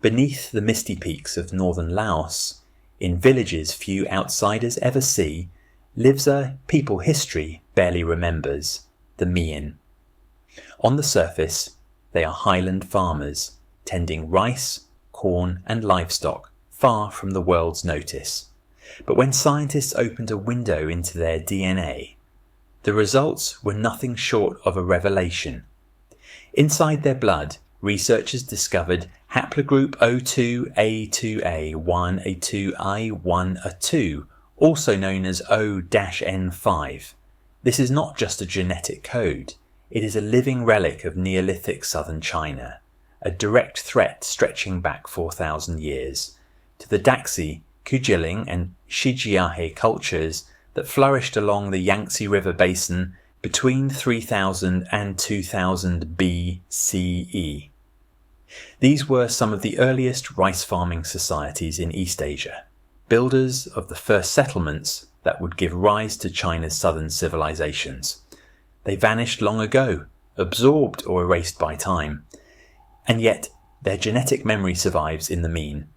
Beneath the misty peaks of northern Laos, in villages few outsiders ever see, lives a people history barely remembers, the Mien. On the surface, they are highland farmers, tending rice, corn and livestock far from the world's notice. But when scientists opened a window into their DNA, the results were nothing short of a revelation. Inside their blood, researchers discovered haplogroup O2A2A1A2I1A2, also known as O-N5. This is not just a genetic code, it is a living relic of Neolithic southern China, a direct threat stretching back 4,000 years, to the Daxi, Kujiling and Shijiahe cultures that flourished along the Yangtze River basin between 3000 and 2000 BCE. These were some of the earliest rice farming societies in East Asia, builders of the first settlements that would give rise to China's southern civilizations. They vanished long ago, absorbed or erased by time, and yet their genetic memory survives in the Mien.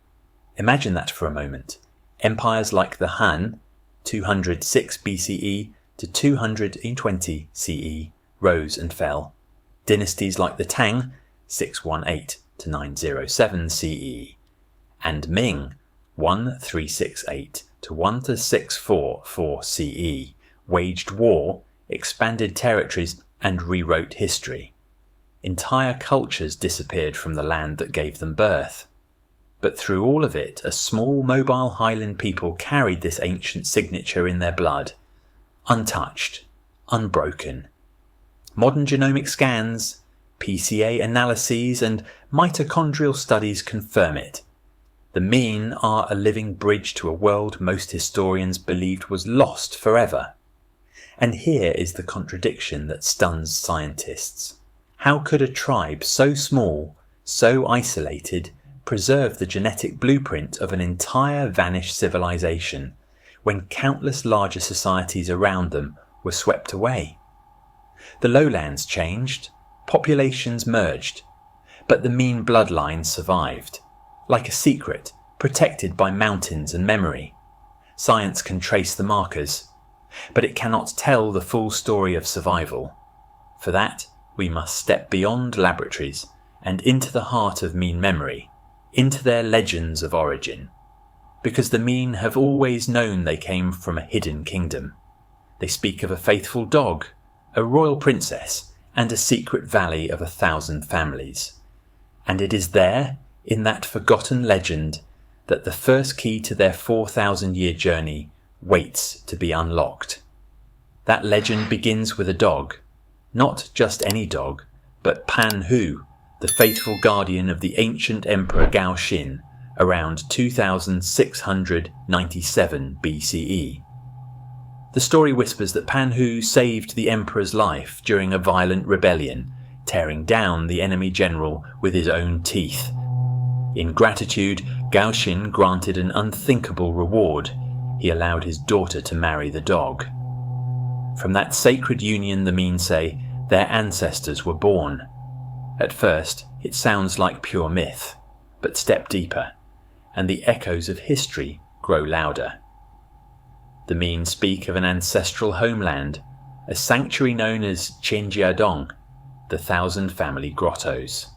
Imagine that for a moment. Empires like the Han, 206 BCE to 220 CE, rose and fell. Dynasties like the Tang, 618 to 907 CE, and Ming, 1368 to 1644 CE, waged war, expanded territories, and rewrote history. Entire cultures disappeared from the land that gave them birth. But through all of it, a small mobile highland people carried this ancient signature in their blood, untouched, unbroken. Modern genomic scans, PCA analyses and mitochondrial studies confirm it. The Mien are a living bridge to a world most historians believed was lost forever. And here is the contradiction that stuns scientists. How could a tribe so small, so isolated, preserve the genetic blueprint of an entire vanished civilization when countless larger societies around them were swept away? The lowlands changed, populations merged, but the Mien bloodline survived, like a secret, protected by mountains and memory. Science can trace the markers, but it cannot tell the full story of survival. For that, we must step beyond laboratories and into the heart of Mien memory, into their legends of origin. Because the Mien have always known they came from a hidden kingdom. They speak of a faithful dog, a royal princess, and a secret valley of 1,000 families. And it is there, in that forgotten legend, that the first key to their 4,000-year journey waits to be unlocked. That legend begins with a dog, not just any dog, but Pan Hu, the faithful guardian of the ancient Emperor Gao Xin, around 2697 BCE. The story whispers that Pan Hu saved the emperor's life during a violent rebellion, tearing down the enemy general with his own teeth. In gratitude, Gao Xin granted an unthinkable reward. He allowed his daughter to marry the dog. From that sacred union, the Mien say, their ancestors were born. At first, it sounds like pure myth, but step deeper, and the echoes of history grow louder. The Mien speak of an ancestral homeland, a sanctuary known as Qinjiadong, the 1,000 family grottos.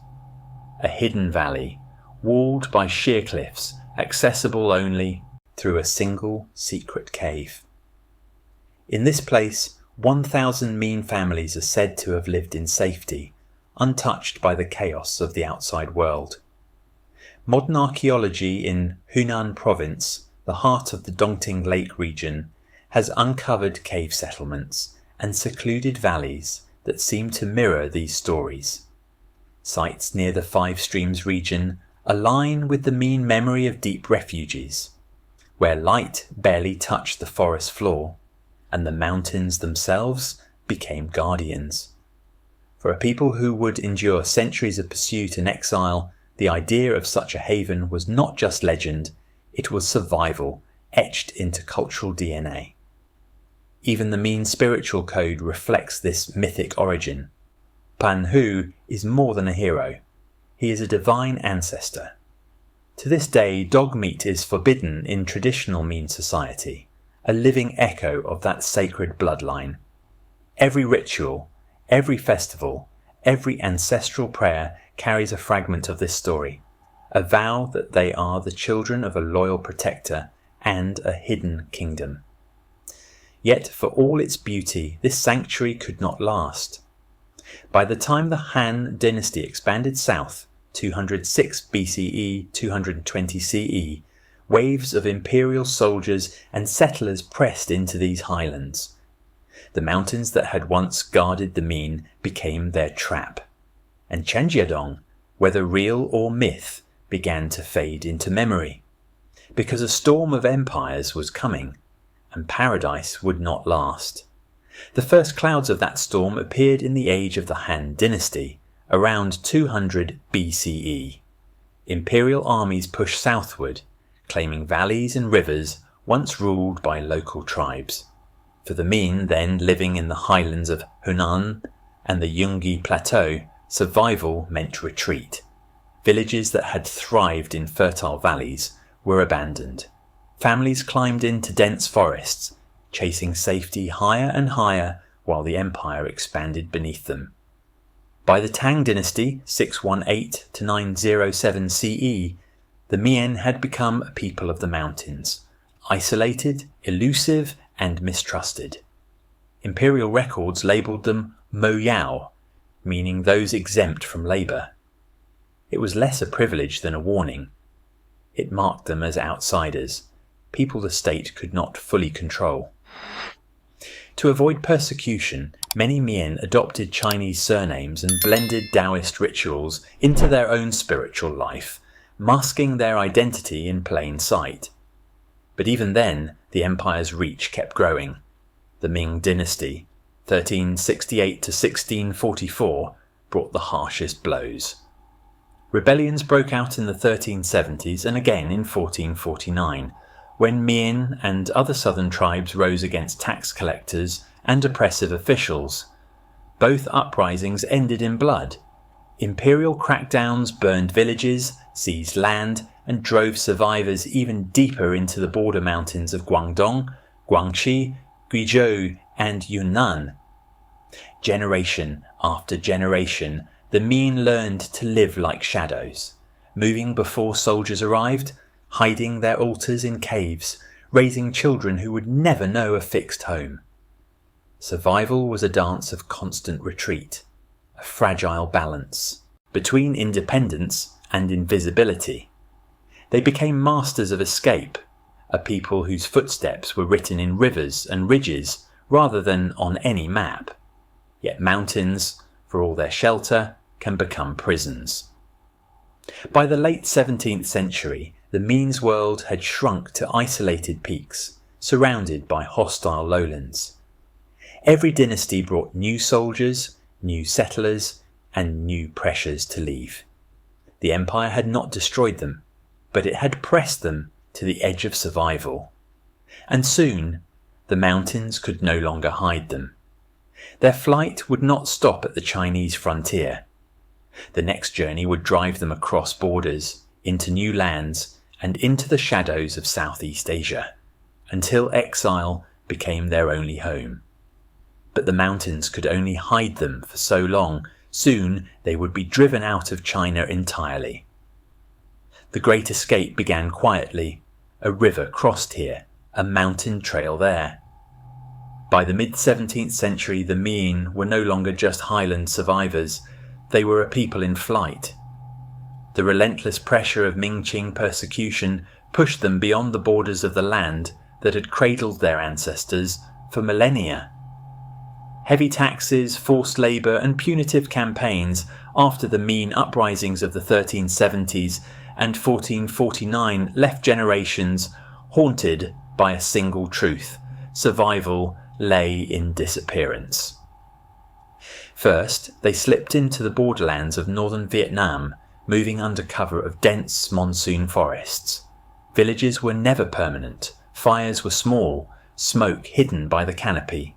A hidden valley, walled by sheer cliffs, accessible only through a single secret cave. In this place, 1,000 Mien families are said to have lived in safety, untouched by the chaos of the outside world. Modern archaeology in Hunan province, the heart of the Dongting Lake region, has uncovered cave settlements and secluded valleys that seem to mirror these stories. Sites near the Five Streams region align with the Mien memory of deep refuges, where light barely touched the forest floor, and the mountains themselves became guardians. For a people who would endure centuries of pursuit and exile, the idea of such a haven was not just legend, it was survival, etched into cultural DNA. Even the Mien spiritual code reflects this mythic origin. Pan Hu is more than a hero. He is a divine ancestor. To this day, dog meat is forbidden in traditional Mien society, a living echo of that sacred bloodline. Every ritual, every festival, every ancestral prayer carries a fragment of this story, a vow that they are the children of a loyal protector and a hidden kingdom. Yet, for all its beauty, this sanctuary could not last. By the time the Han dynasty expanded south, 206 BCE, 220 CE, waves of imperial soldiers and settlers pressed into these highlands. The mountains that had once guarded the Mien became their trap, and Chenjiadong, whether real or myth, began to fade into memory, because a storm of empires was coming, and paradise would not last. The first clouds of that storm appeared in the age of the Han dynasty, around 200 BCE. Imperial armies pushed southward, claiming valleys and rivers once ruled by local tribes. For the Mien, then living in the highlands of Hunan and the Yungi Plateau, survival meant retreat. Villages that had thrived in fertile valleys were abandoned. Families climbed into dense forests, chasing safety higher and higher while the empire expanded beneath them. By the Tang dynasty, 618 to 907 CE, the Mien had become a people of the mountains, isolated, elusive, and mistrusted. Imperial records labelled them Mo Yao, meaning those exempt from labour. It was less a privilege than a warning. It marked them as outsiders, people the state could not fully control. To avoid persecution, many Mien adopted Chinese surnames and blended Taoist rituals into their own spiritual life, masking their identity in plain sight. But even then, the empire's reach kept growing. The Ming dynasty, 1368 to 1644, brought the harshest blows. Rebellions broke out in the 1370s and again in 1449, when Mien and other southern tribes rose against tax collectors and oppressive officials. Both uprisings ended in blood. Imperial crackdowns burned villages, seized land, and drove survivors even deeper into the border mountains of Guangdong, Guangxi, Guizhou, and Yunnan. Generation after generation, the Mien learned to live like shadows, moving before soldiers arrived, hiding their altars in caves, raising children who would never know a fixed home. Survival was a dance of constant retreat, a fragile balance between independence and invisibility. They became masters of escape, a people whose footsteps were written in rivers and ridges rather than on any map. Yet mountains, for all their shelter, can become prisons. By the late 17th century, the Mien's world had shrunk to isolated peaks, surrounded by hostile lowlands. Every dynasty brought new soldiers, new settlers, and new pressures to leave. The empire had not destroyed them, but it had pressed them to the edge of survival. And soon, the mountains could no longer hide them. Their flight would not stop at the Chinese frontier. The next journey would drive them across borders, into new lands, and into the shadows of Southeast Asia, until exile became their only home. But the mountains could only hide them for so long. Soon they would be driven out of China entirely. The Great Escape began quietly. A river crossed here, a mountain trail there. By the mid-17th century, the Mien were no longer just highland survivors. They were a people in flight. The relentless pressure of Ming-Qing persecution pushed them beyond the borders of the land that had cradled their ancestors for millennia. Heavy taxes, forced labour, and punitive campaigns after the Mien uprisings of the 1370s and 1449 left generations haunted by a single truth: survival lay in disappearance. First, they slipped into the borderlands of northern Vietnam, moving under cover of dense monsoon forests. Villages were never permanent, fires were small, smoke hidden by the canopy.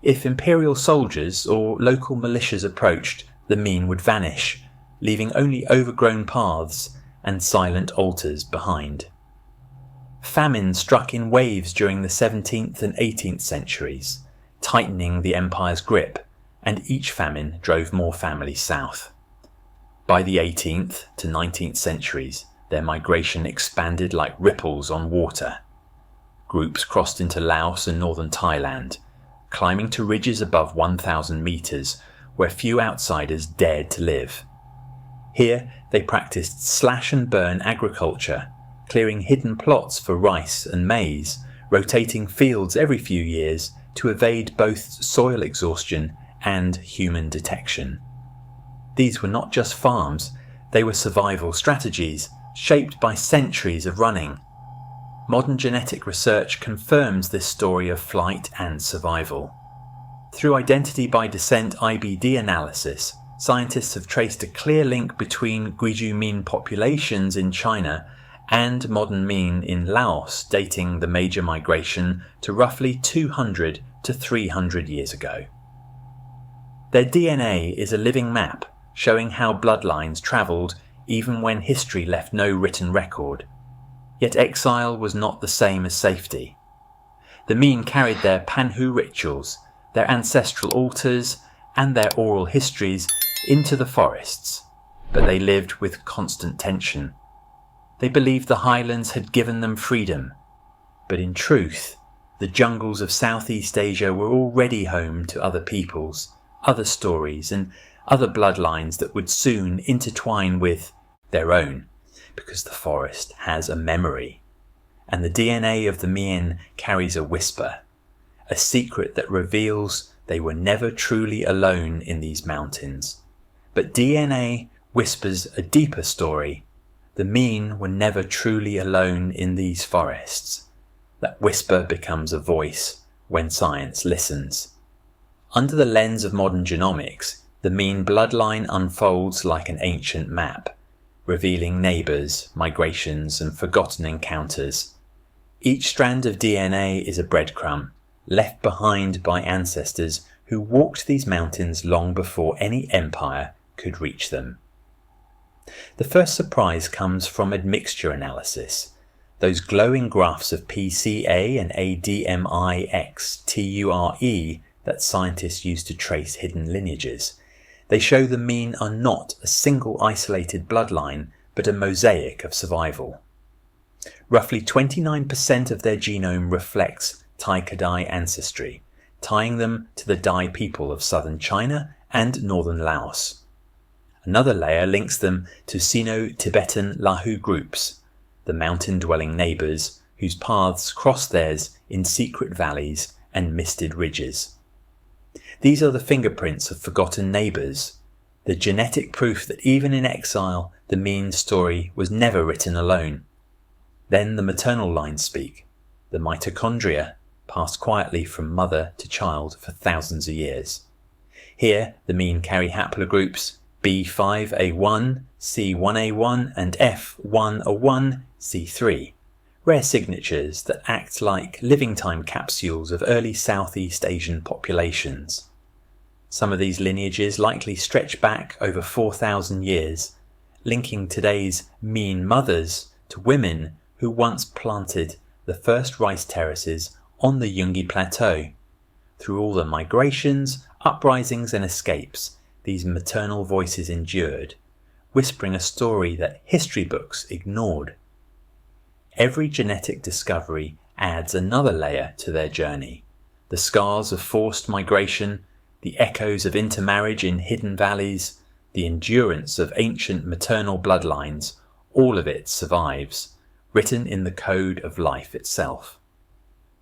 If imperial soldiers or local militias approached, the Mien would vanish, leaving only overgrown paths and silent altars behind. Famine struck in waves during the 17th and 18th centuries, tightening the empire's grip, and each famine drove more families south. By the 18th to 19th centuries, their migration expanded like ripples on water. Groups crossed into Laos and northern Thailand, climbing to ridges above 1,000 meters where few outsiders dared to live. Here they practiced slash-and-burn agriculture, clearing hidden plots for rice and maize, rotating fields every few years to evade both soil exhaustion and human detection. These were not just farms, they were survival strategies shaped by centuries of running. Modern genetic research confirms this story of flight and survival. Through identity by descent IBD analysis, scientists have traced a clear link between Guizhou Mien populations in China and modern Mien in Laos, dating the major migration to roughly 200 to 300 years ago. Their DNA is a living map showing how bloodlines travelled even when history left no written record. Yet exile was not the same as safety. The Mien carried their Panhu rituals, their ancestral altars, and their oral histories into the forests, but they lived with constant tension. They believed the highlands had given them freedom, but in truth, the jungles of Southeast Asia were already home to other peoples, other stories, and other bloodlines that would soon intertwine with their own, because the forest has a memory. And the DNA of the Mien carries a whisper, a secret that reveals they were never truly alone in these mountains. But DNA whispers a deeper story. The Mien were never truly alone in these forests. That whisper becomes a voice when science listens. Under the lens of modern genomics, the Mien bloodline unfolds like an ancient map, revealing neighbours, migrations, and forgotten encounters. Each strand of DNA is a breadcrumb, left behind by ancestors who walked these mountains long before any empire could reach them. The first surprise comes from admixture analysis, those glowing graphs of PCA and ADMIXTURE that scientists use to trace hidden lineages. They show the Mien are not a single isolated bloodline, but a mosaic of survival. Roughly 29% of their genome reflects Tai-Kadai ancestry, tying them to the Dai people of southern China and northern Laos. Another layer links them to Sino-Tibetan Lahu groups, the mountain-dwelling neighbours whose paths cross theirs in secret valleys and misted ridges. These are the fingerprints of forgotten neighbours, the genetic proof that even in exile the Mien story was never written alone. Then the maternal lines speak, the mitochondria passed quietly from mother to child for thousands of years. Here the Mien carry haplogroups B5A1, C1A1 and F1A1C3, rare signatures that act like living time capsules of early Southeast Asian populations. Some of these lineages likely stretch back over 4,000 years, linking today's Mien mothers to women who once planted the first rice terraces on the Yungi Plateau. Through all the migrations, uprisings and escapes, these maternal voices endured, whispering a story that history books ignored. Every genetic discovery adds another layer to their journey. The scars of forced migration, the echoes of intermarriage in hidden valleys, the endurance of ancient maternal bloodlines, all of it survives, written in the code of life itself.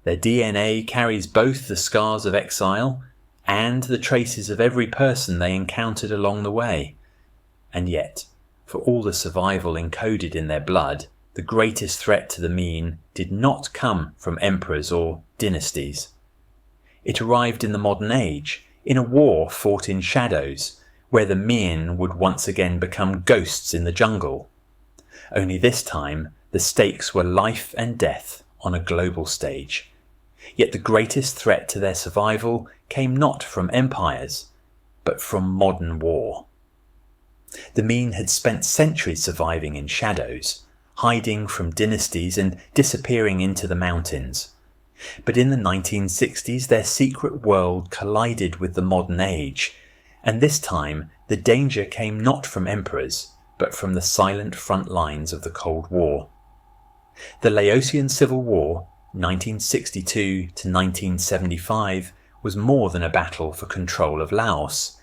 Their DNA carries both the scars of exile and the traces of every person they encountered along the way. And yet, for all the survival encoded in their blood, the greatest threat to the Mien did not come from emperors or dynasties. It arrived in the modern age, in a war fought in shadows, where the Mien would once again become ghosts in the jungle. Only this time, the stakes were life and death on a global stage. Yet the greatest threat to their survival came not from empires, but from modern war. The Mien had spent centuries surviving in shadows, hiding from dynasties and disappearing into the mountains. But in the 1960s, their secret world collided with the modern age, and this time the danger came not from emperors, but from the silent front lines of the Cold War. The Laotian Civil War, 1962 to 1975, was more than a battle for control of Laos.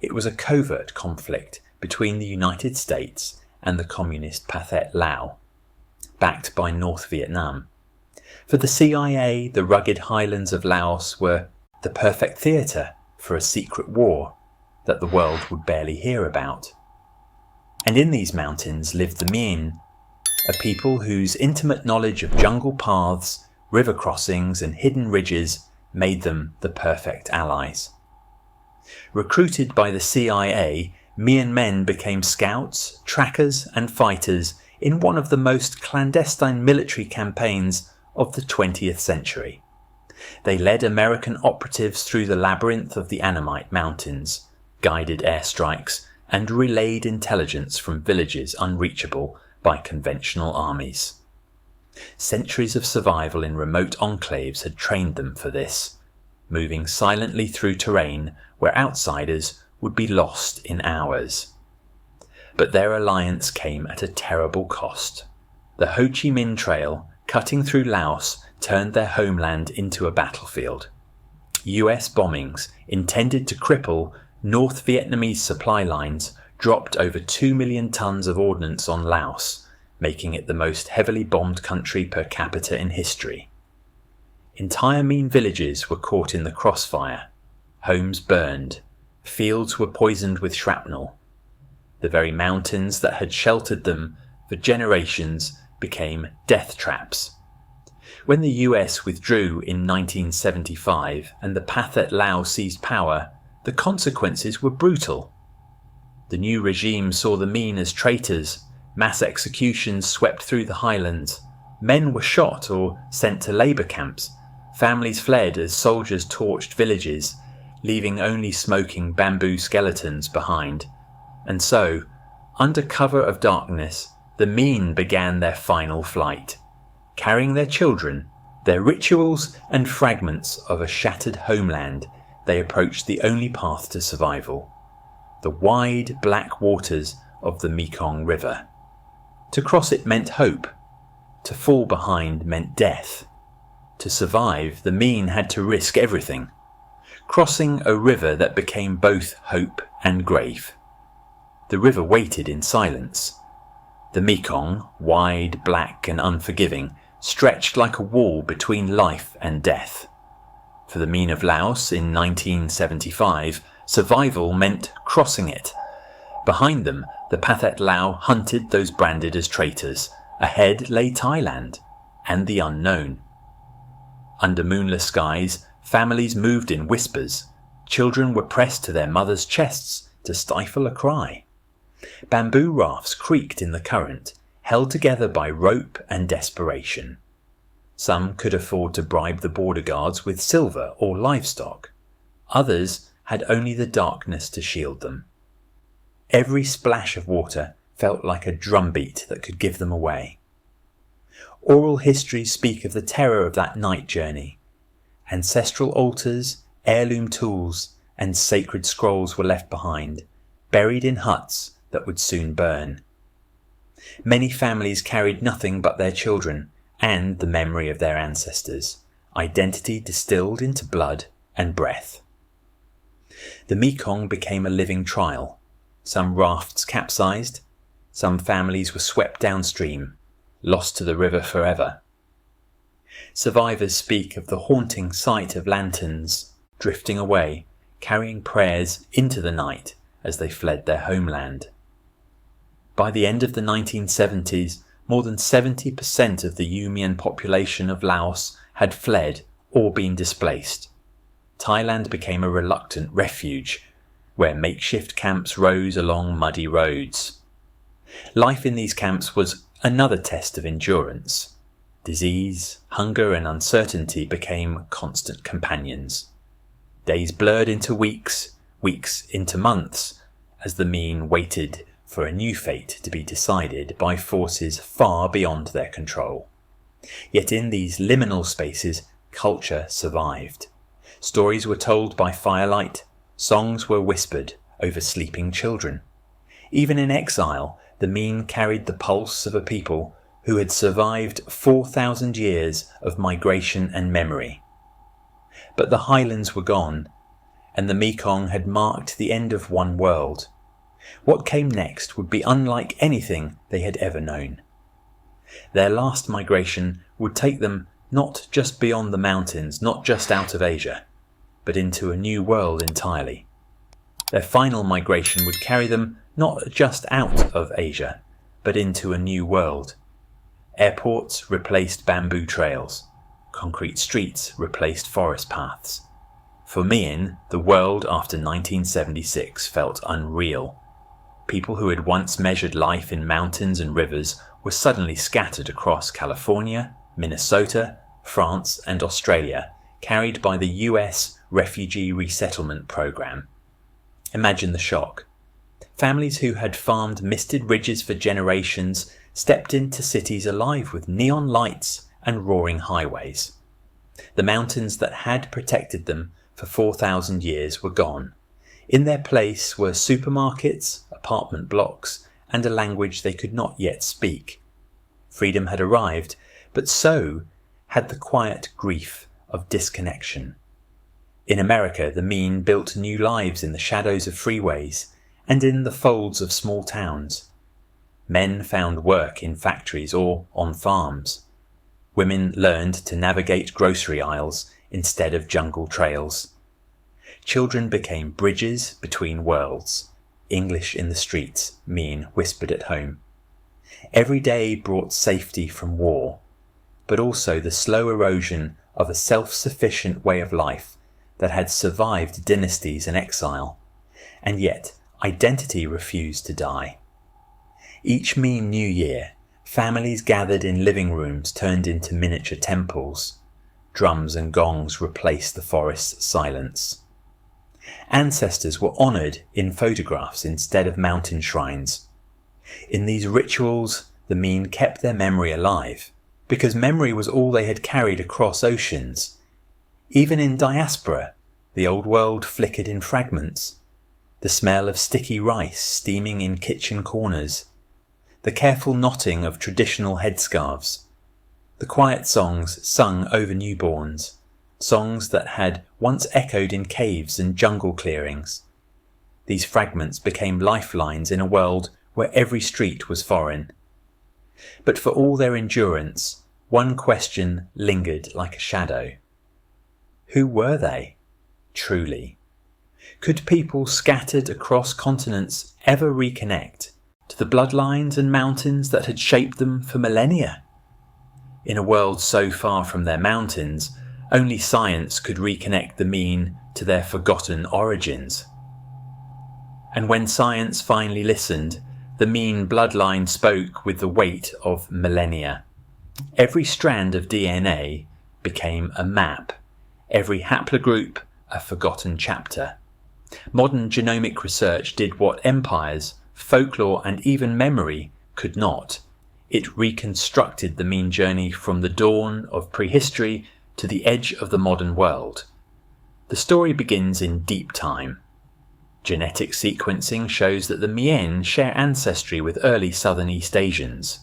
It was a covert conflict between the United States and the communist Pathet Lao, backed by North Vietnam. For the CIA, the rugged highlands of Laos were the perfect theatre for a secret war that the world would barely hear about. And in these mountains lived the Mien, a people whose intimate knowledge of jungle paths, river crossings and hidden ridges made them the perfect allies. Recruited by the CIA, Mien men became scouts, trackers and fighters in one of the most clandestine military campaigns of the 20th century. They led American operatives through the labyrinth of the Annamite Mountains, guided airstrikes, and relayed intelligence from villages unreachable by conventional armies. Centuries of survival in remote enclaves had trained them for this, moving silently through terrain where outsiders would be lost in hours. But their alliance came at a terrible cost. The Ho Chi Minh Trail, cutting through Laos, turned their homeland into a battlefield. US bombings intended to cripple North Vietnamese supply lines dropped over 2 million tons of ordnance on Laos, making it the most heavily bombed country per capita in history. Entire Mien villages were caught in the crossfire, homes burned, fields were poisoned with shrapnel. The very mountains that had sheltered them for generations became death traps. When the US withdrew in 1975 and the Pathet Lao seized power, the consequences were brutal. The new regime saw the Mien as traitors, mass executions swept through the highlands, men were shot or sent to labour camps, families fled as soldiers torched villages, leaving only smoking bamboo skeletons behind. And so, under cover of darkness, the Mien began their final flight, carrying their children, their rituals and fragments of a shattered homeland. They approached the only path to survival, the wide black waters of the Mekong River. To cross it meant hope. To fall behind meant death. To survive, the Mien had to risk everything, crossing a river that became both hope and grave. The river waited in silence. The Mekong, wide, black and unforgiving, stretched like a wall between life and death. For the Mien of Laos in 1975, survival meant crossing it. Behind them, the Pathet Lao hunted those branded as traitors. Ahead lay Thailand and the unknown. Under moonless skies, families moved in whispers. Children were pressed to their mothers' chests to stifle a cry. Bamboo rafts creaked in the current, held together by rope and desperation. Some could afford to bribe the border guards with silver or livestock. Others had only the darkness to shield them. Every splash of water felt like a drumbeat that could give them away. Oral histories speak of the terror of that night journey. Ancestral altars, heirloom tools, and sacred scrolls were left behind, buried in huts that would soon burn. Many families carried nothing but their children and the memory of their ancestors, identity distilled into blood and breath. The Mekong became a living trial. Some rafts capsized, some families were swept downstream, lost to the river forever. Survivors speak of the haunting sight of lanterns drifting away, carrying prayers into the night as they fled their homeland. By the end of the 1970s, more than 70% of the U-Mien population of Laos had fled or been displaced. Thailand became a reluctant refuge, where makeshift camps rose along muddy roads. Life in these camps was another test of endurance. Disease, hunger and uncertainty became constant companions. Days blurred into weeks, weeks into months, as the Mien waited for a new fate to be decided by forces far beyond their control. Yet in these liminal spaces, culture survived. Stories were told by firelight, songs were whispered over sleeping children. Even in exile, the Mien carried the pulse of a people who had survived 4,000 years of migration and memory. But the highlands were gone, and the Mekong had marked the end of one world. What came next would be unlike anything they had ever known. Their last migration would take them not just beyond the mountains, not just out of Asia, but into a new world entirely. Their final migration would carry them not just out of Asia, but into a new world. Airports replaced bamboo trails. Concrete streets replaced forest paths. For Mien, the world after 1976 felt unreal. People who had once measured life in mountains and rivers were suddenly scattered across California, Minnesota, France and Australia, carried by the US Refugee Resettlement Program. Imagine the shock. Families who had farmed misted ridges for generations stepped into cities alive with neon lights and roaring highways. The mountains that had protected them for 4,000 years were gone. In their place were supermarkets, apartment blocks, and a language they could not yet speak. Freedom had arrived, but so had the quiet grief of disconnection. In America, the Mien built new lives in the shadows of freeways and in the folds of small towns. Men found work in factories or on farms. Women learned to navigate grocery aisles instead of jungle trails. Children became bridges between worlds. English in the streets, Mien whispered at home. Every day brought safety from war, but also the slow erosion of a self-sufficient way of life that had survived dynasties and exile, and yet identity refused to die. Each Mien New Year, families gathered in living rooms turned into miniature temples. Drums and gongs replaced the forest's silence. Ancestors were honoured in photographs instead of mountain shrines. In these rituals, the Mien kept their memory alive, because memory was all they had carried across oceans. Even in diaspora, the old world flickered in fragments. The smell of sticky rice steaming in kitchen corners. The careful knotting of traditional headscarves. The quiet songs sung over newborns. Songs that had once echoed in caves and jungle clearings. These fragments became lifelines in a world where every street was foreign. But for all their endurance, one question lingered like a shadow. Who were they, truly? Could people scattered across continents ever reconnect to the bloodlines and mountains that had shaped them for millennia? In a world so far from their mountains, only science could reconnect the Mien to their forgotten origins. And when science finally listened, the Mien bloodline spoke with the weight of millennia. Every strand of DNA became a map, every haplogroup a forgotten chapter. Modern genomic research did what empires, folklore and even memory could not. It reconstructed the Mien journey from the dawn of prehistory to the edge of the modern world. The story begins in deep time. Genetic sequencing shows that the Mien share ancestry with early southern East Asians,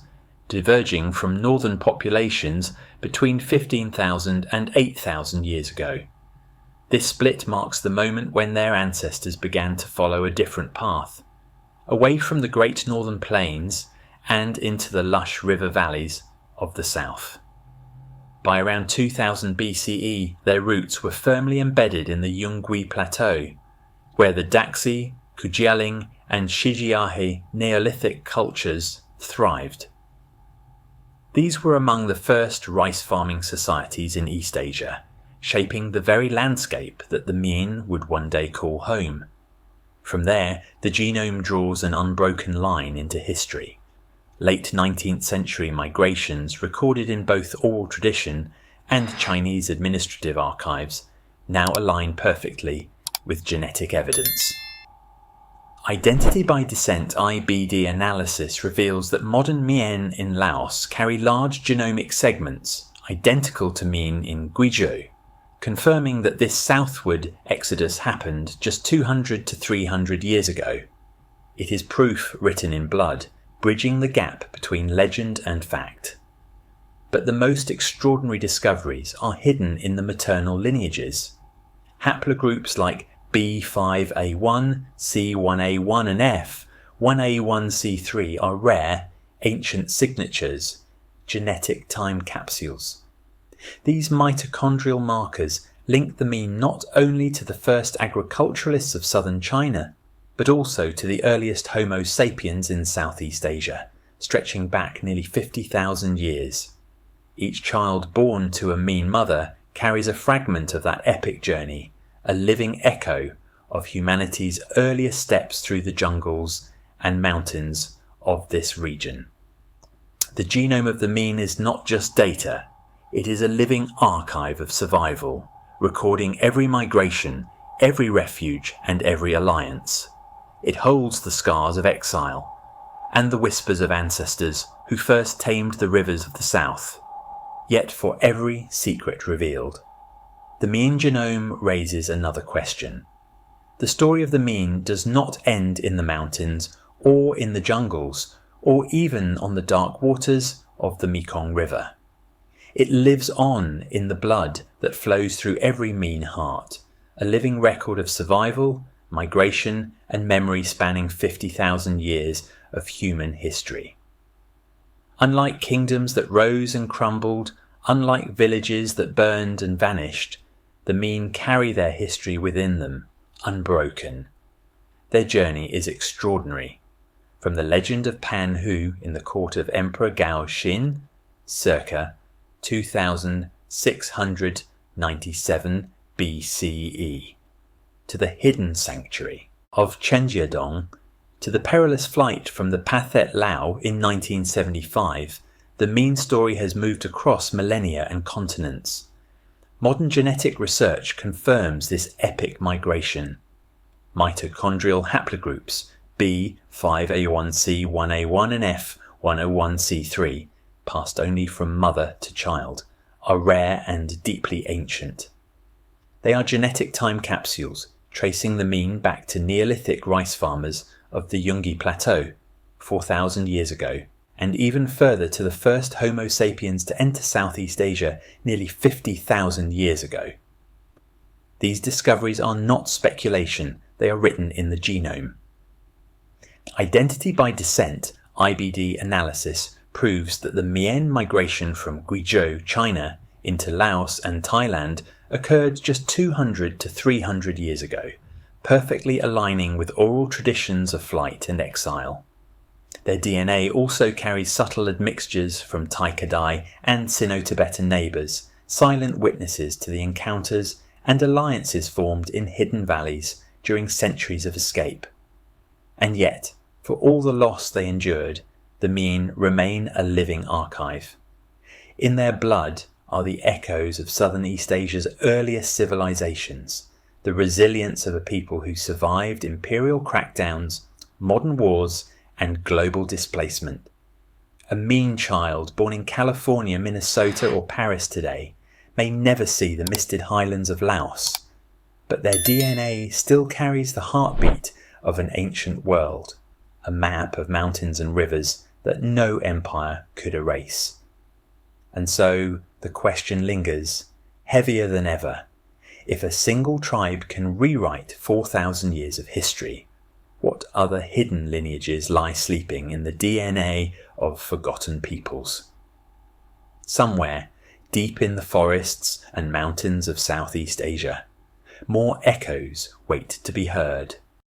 diverging from northern populations between 15,000 and 8,000 years ago. This split marks the moment when their ancestors began to follow a different path, away from the great northern plains and into the lush river valleys of the south. By around 2000 BCE, their roots were firmly embedded in the Yungui Plateau, where the Daxi, Kujialing and Shijiahe Neolithic cultures thrived. These were among the first rice farming societies in East Asia, shaping the very landscape that the Mien would one day call home. From there, the genome draws an unbroken line into history. Late 19th century migrations recorded in both oral tradition and Chinese administrative archives now align perfectly with genetic evidence. Identity by descent (IBD) analysis reveals that modern Mien in Laos carry large genomic segments identical to Mien in Guizhou, confirming that this southward exodus happened just 200 to 300 years ago. It is proof written in blood, bridging the gap between legend and fact. But the most extraordinary discoveries are hidden in the maternal lineages. Haplogroups like B5A1, C1A1 and F, 1A1C3 are rare, ancient signatures, genetic time capsules. These mitochondrial markers link the Mien not only to the first agriculturalists of southern China, but also to the earliest Homo sapiens in Southeast Asia, stretching back nearly 50,000 years. Each child born to a Mien mother carries a fragment of that epic journey, a living echo of humanity's earliest steps through the jungles and mountains of this region. The genome of the Mien is not just data, it is a living archive of survival, recording every migration, every refuge and every alliance. It holds the scars of exile and the whispers of ancestors who first tamed the rivers of the south, yet for every secret revealed. The Mien genome raises another question. The story of the Mien does not end in the mountains or in the jungles or even on the dark waters of the Mekong River. It lives on in the blood that flows through every Mien heart, a living record of survival, migration and memory spanning 50,000 years of human history. Unlike kingdoms that rose and crumbled, unlike villages that burned and vanished, the Mien carry their history within them, unbroken. Their journey is extraordinary. From the legend of Pan Hu in the court of Emperor Gao Xin, circa 2697 BCE, to the hidden sanctuary of Chenjiadong, to the perilous flight from the Pathet Lao in 1975, the Mien story has moved across millennia and continents. Modern genetic research confirms this epic migration. Mitochondrial haplogroups B5A1C, 1A1 and F, 101C3, passed only from mother to child, are rare and deeply ancient. They are genetic time capsules, tracing the Mien back to Neolithic rice farmers of the Yungi Plateau 4,000 years ago, and even further to the first Homo sapiens to enter Southeast Asia nearly 50,000 years ago. These discoveries are not speculation, they are written in the genome. Identity by descent (IBD) analysis proves that the Mien migration from Guizhou, China, into Laos and Thailand occurred just 200 to 300 years ago, perfectly aligning with oral traditions of flight and exile. Their DNA also carries subtle admixtures from Thai Kadai and Sino-Tibetan neighbours, silent witnesses to the encounters and alliances formed in hidden valleys during centuries of escape. And yet, for all the loss they endured, the Mien remain a living archive. In their blood are the echoes of southern East Asia's earliest civilizations, the resilience of a people who survived imperial crackdowns, modern wars, and global displacement. A Mien child born in California, Minnesota, or Paris today may never see the misted highlands of Laos, but their DNA still carries the heartbeat of an ancient world, a map of mountains and rivers that no empire could erase. And so the question lingers, heavier than ever. If a single tribe can rewrite 4,000 years of history, what other hidden lineages lie sleeping in the DNA of forgotten peoples? Somewhere, deep in the forests and mountains of Southeast Asia, more echoes wait to be heard.